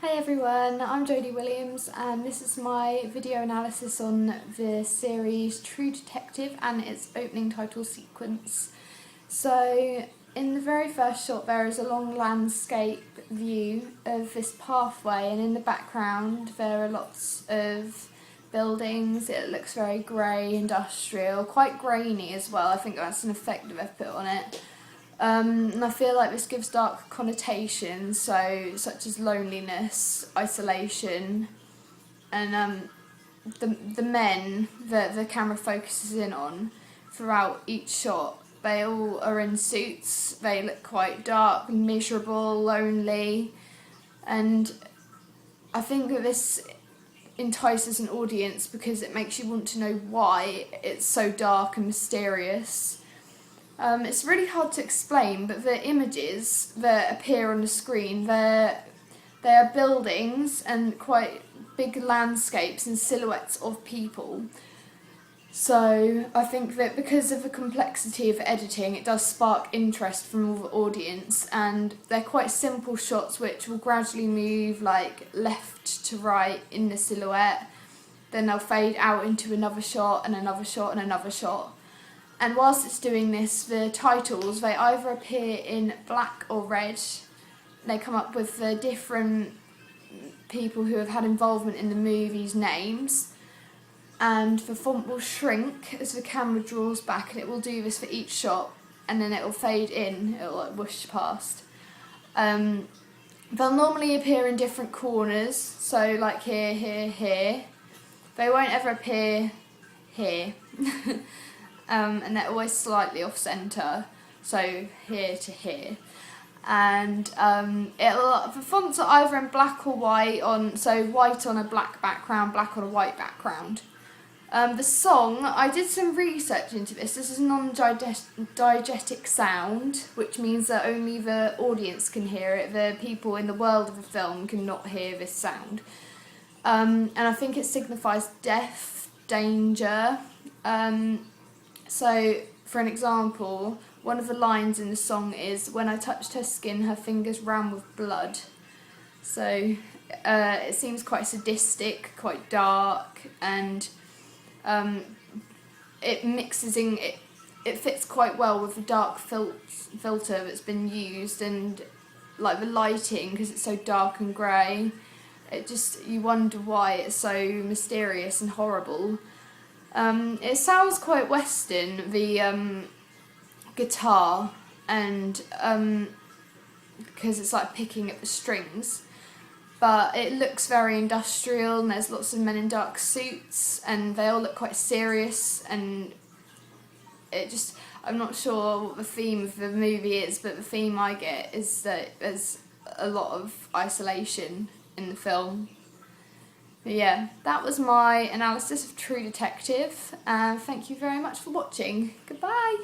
Hi everyone, I'm Jodie Williams and this is my video analysis on the series True Detective and its opening title sequence. So in the very first shot there is a long landscape view of this pathway, and in the background there are lots of buildings. It looks very grey, industrial, quite grainy as well. I think that's an effect that they've put on it. And I feel like this gives dark connotations, such as loneliness, isolation, and the men that the camera focuses in on throughout each shot. They all are in suits. They look quite dark, miserable, lonely, and I think that this entices an audience because it makes you want to know why it's so dark and mysterious. It's really hard to explain, but the images that appear on the screen, they are buildings and quite big landscapes and silhouettes of people. So I think that because of the complexity of editing, it does spark interest from all the audience, and they're quite simple shots which will gradually move like left to right in the silhouette, then they'll fade out into another shot and another shot and another shot. And whilst it's doing this, the titles, they either appear in black or red. They come up with the different people who have had involvement in the movie's names, and the font will shrink as the camera draws back, and it will do this for each shot, and then it will fade in, it will like whoosh past. They'll normally appear in different corners, so like here, here, here. They won't ever appear here. And they're always slightly off centre, so here to here. And the fonts are either in black or white, so white on a black background, black on a white background. The song, I did some research into this. This is non-diegetic sound, which means that only the audience can hear it. The people in the world of the film cannot hear this sound. And I think it signifies death, danger. So, for an example, one of the lines in the song is, "When I touched her skin, her fingers ran with blood." So, it seems quite sadistic, quite dark, and it mixes in, it fits quite well with the dark filter that's been used, and like the lighting, because it's so dark and grey. You wonder why it's so mysterious and horrible. It sounds quite Western, the guitar, and because it's like picking at the strings, but it looks very industrial, and there's lots of men in dark suits, and they all look quite serious, and I'm not sure what the theme of the movie is, but the theme I get is that there's a lot of isolation in the film. But yeah, that was my analysis of True Detective, and thank you very much for watching. Goodbye!